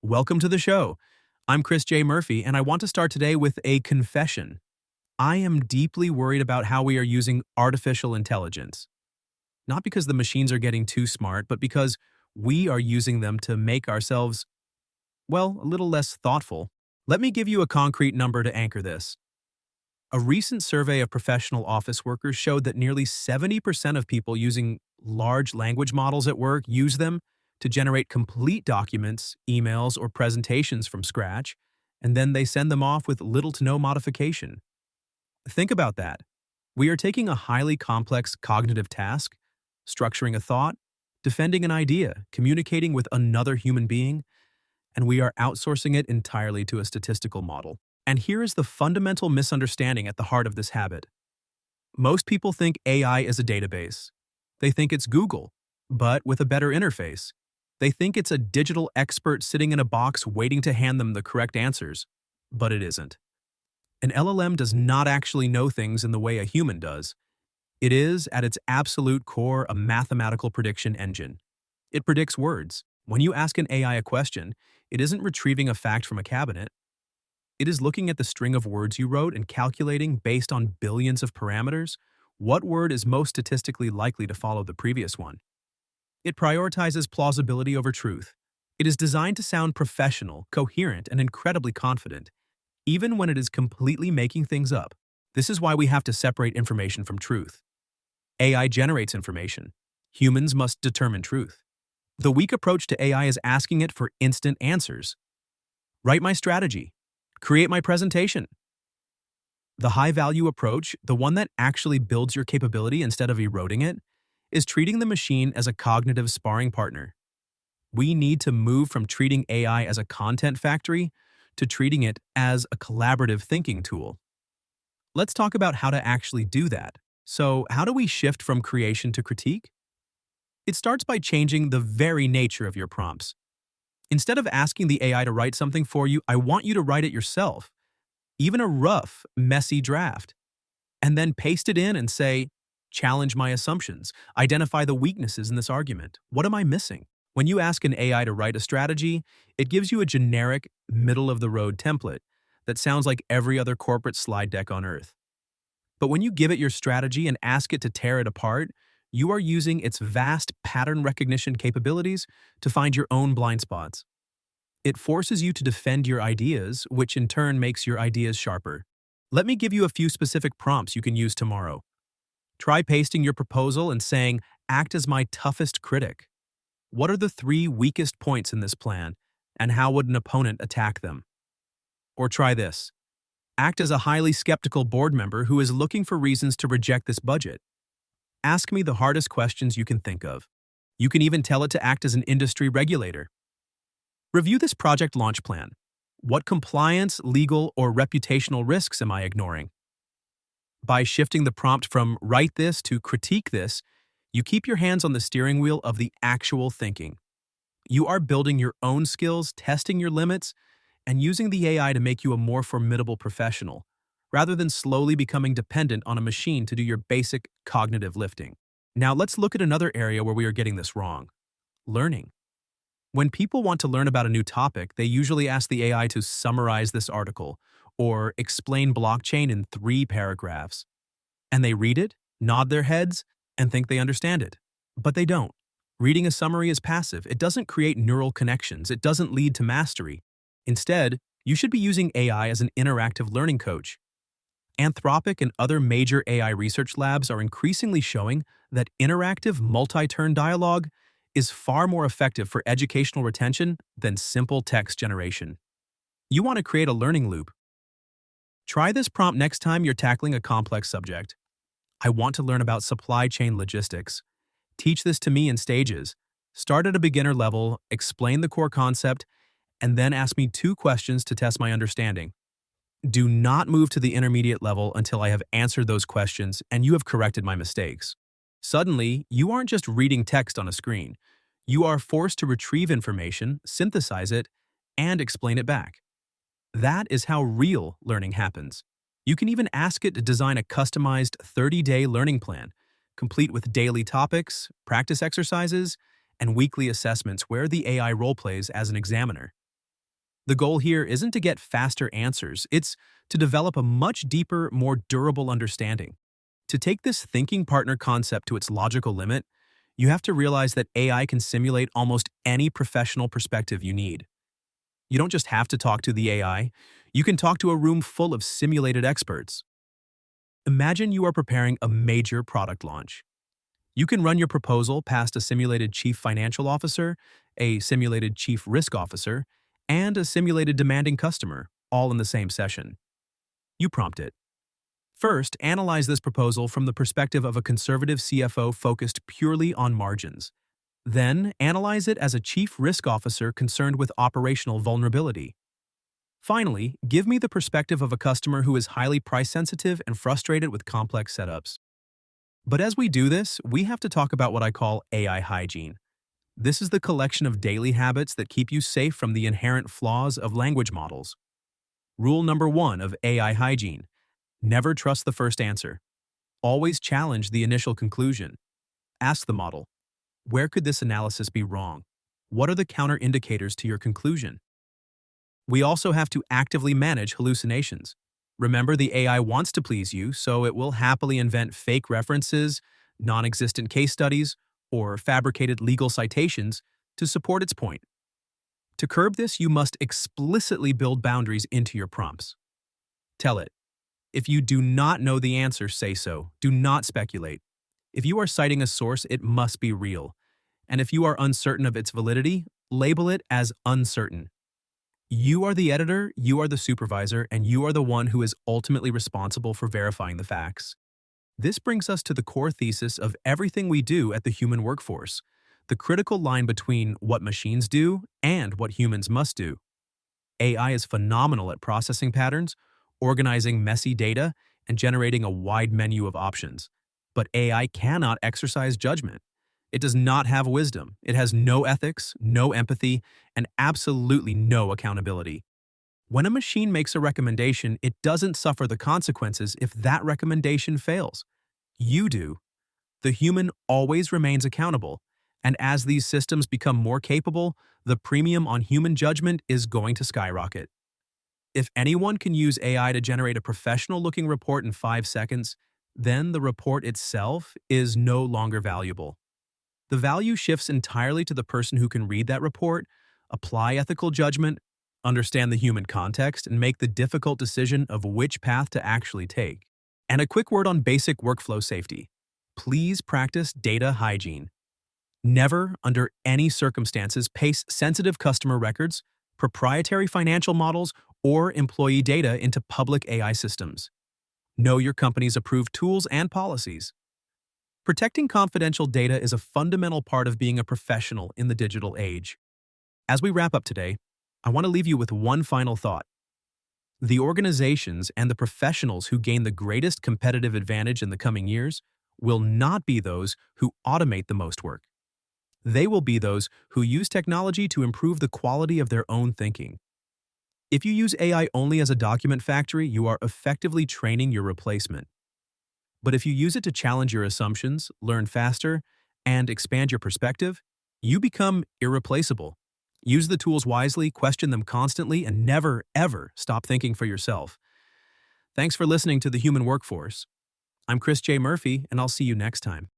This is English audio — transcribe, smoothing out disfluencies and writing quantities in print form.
Welcome to the show. I'm Chris J. Murphy, and I want to start today with a confession. I am deeply worried about how we are using artificial intelligence. Not because the machines are getting too smart, but because we are using them to make ourselves, well, a little less thoughtful. Let me give you a concrete number to anchor this. A recent survey of professional office workers showed that nearly 70% of people using large language models at work use them to generate complete documents, emails, or presentations from scratch, and then they send them off with little to no modification. Think about that. We are taking a highly complex cognitive task, structuring a thought, defending an idea, communicating with another human being, and we are outsourcing it entirely to a statistical model. And here is the fundamental misunderstanding at the heart of this habit. Most people think AI is a database. They think it's Google, but with a better interface. They think it's a digital expert sitting in a box waiting to hand them the correct answers, but it isn't. An LLM does not actually know things in the way a human does. It is, at its absolute core, a mathematical prediction engine. It predicts words. When you ask an AI a question, it isn't retrieving a fact from a cabinet. It is looking at the string of words you wrote and calculating, based on billions of parameters, what word is most statistically likely to follow the previous one. It prioritizes plausibility over truth. It is designed to sound professional, coherent, and incredibly confident, even when it is completely making things up. This is why we have to separate information from truth. AI generates information. Humans must determine truth. The weak approach to AI is asking it for instant answers. Write my strategy. Create my presentation. The high-value approach, the one that actually builds your capability instead of eroding it, is treating the machine as a cognitive sparring partner. We need to move from treating AI as a content factory to treating it as a collaborative thinking tool. Let's talk about how to actually do that. So, how do we shift from creation to critique? It starts by changing the very nature of your prompts. Instead of asking the AI to write something for you, I want you to write it yourself, even a rough, messy draft, and then paste it in and say, challenge my assumptions, identify the weaknesses in this argument. What am I missing? When you ask an AI to write a strategy, it gives you a generic, middle-of-the-road template that sounds like every other corporate slide deck on Earth. But when you give it your strategy and ask it to tear it apart, you are using its vast pattern recognition capabilities to find your own blind spots. It forces you to defend your ideas, which in turn makes your ideas sharper. Let me give you a few specific prompts you can use tomorrow. Try pasting your proposal and saying, act as my toughest critic. What are the 3 weakest points in this plan, and how would an opponent attack them? Or try this. Act as a highly skeptical board member who is looking for reasons to reject this budget. Ask me the hardest questions you can think of. You can even tell it to act as an industry regulator. Review this project launch plan. What compliance, legal, or reputational risks am I ignoring? By shifting the prompt from write this to critique this, you keep your hands on the steering wheel of the actual thinking. You are building your own skills, testing your limits, and using the AI to make you a more formidable professional, rather than slowly becoming dependent on a machine to do your basic cognitive lifting. Now let's look at another area where we are getting this wrong: learning. When people want to learn about a new topic, they usually ask the AI to summarize this article or explain blockchain in 3 paragraphs. And they read it, nod their heads, and think they understand it. But they don't. Reading a summary is passive. It doesn't create neural connections. It doesn't lead to mastery. Instead, you should be using AI as an interactive learning coach. Anthropic and other major AI research labs are increasingly showing that interactive multi-turn dialogue is far more effective for educational retention than simple text generation. You want to create a learning loop. Try this prompt next time you're tackling a complex subject. I want to learn about supply chain logistics. Teach this to me in stages. Start at a beginner level, explain the core concept, and then ask me 2 questions to test my understanding. Do not move to the intermediate level until I have answered those questions and you have corrected my mistakes. Suddenly, you aren't just reading text on a screen. You are forced to retrieve information, synthesize it, and explain it back. That is how real learning happens. You can even ask it to design a customized 30-day learning plan, complete with daily topics, practice exercises, and weekly assessments where the AI role-plays as an examiner. The goal here isn't to get faster answers, it's to develop a much deeper, more durable understanding. To take this thinking partner concept to its logical limit, you have to realize that AI can simulate almost any professional perspective you need. You don't just have to talk to the AI, you can talk to a room full of simulated experts. Imagine you are preparing a major product launch. You can run your proposal past a simulated chief financial officer, a simulated chief risk officer, and a simulated demanding customer, all in the same session. You prompt it. First, analyze this proposal from the perspective of a conservative CFO focused purely on margins. Then, analyze it as a chief risk officer concerned with operational vulnerability. Finally, give me the perspective of a customer who is highly price-sensitive and frustrated with complex setups. But as we do this, we have to talk about what I call AI hygiene. This is the collection of daily habits that keep you safe from the inherent flaws of language models. Rule number 1 of AI hygiene: never trust the first answer. Always challenge the initial conclusion. Ask the model, where could this analysis be wrong? What are the counter indicators to your conclusion? We also have to actively manage hallucinations. Remember, the AI wants to please you, so it will happily invent fake references, non-existent case studies, or fabricated legal citations to support its point. To curb this, you must explicitly build boundaries into your prompts. Tell it, if you do not know the answer, say so. Do not speculate. If you are citing a source, it must be real. And if you are uncertain of its validity, label it as uncertain. You are the editor, you are the supervisor, and you are the one who is ultimately responsible for verifying the facts. This brings us to the core thesis of everything we do at the human workforce, the critical line between what machines do and what humans must do. AI is phenomenal at processing patterns, organizing messy data, and generating a wide menu of options. But AI cannot exercise judgment. It does not have wisdom. It has no ethics, no empathy, and absolutely no accountability. When a machine makes a recommendation, it doesn't suffer the consequences if that recommendation fails. You do. The human always remains accountable, and as these systems become more capable, the premium on human judgment is going to skyrocket. If anyone can use AI to generate a professional-looking report in 5 seconds, then the report itself is no longer valuable. The value shifts entirely to the person who can read that report, apply ethical judgment, understand the human context, and make the difficult decision of which path to actually take. And a quick word on basic workflow safety. Please practice data hygiene. Never, under any circumstances, paste sensitive customer records, proprietary financial models, or employee data into public AI systems. Know your company's approved tools and policies. Protecting confidential data is a fundamental part of being a professional in the digital age. As we wrap up today, I want to leave you with one final thought. The organizations and the professionals who gain the greatest competitive advantage in the coming years will not be those who automate the most work. They will be those who use technology to improve the quality of their own thinking. If you use AI only as a document factory, you are effectively training your replacement. But if you use it to challenge your assumptions, learn faster, and expand your perspective, you become irreplaceable. Use the tools wisely, question them constantly, and never, ever stop thinking for yourself. Thanks for listening to The Human Workforce. I'm Chris J. Murphy, and I'll see you next time.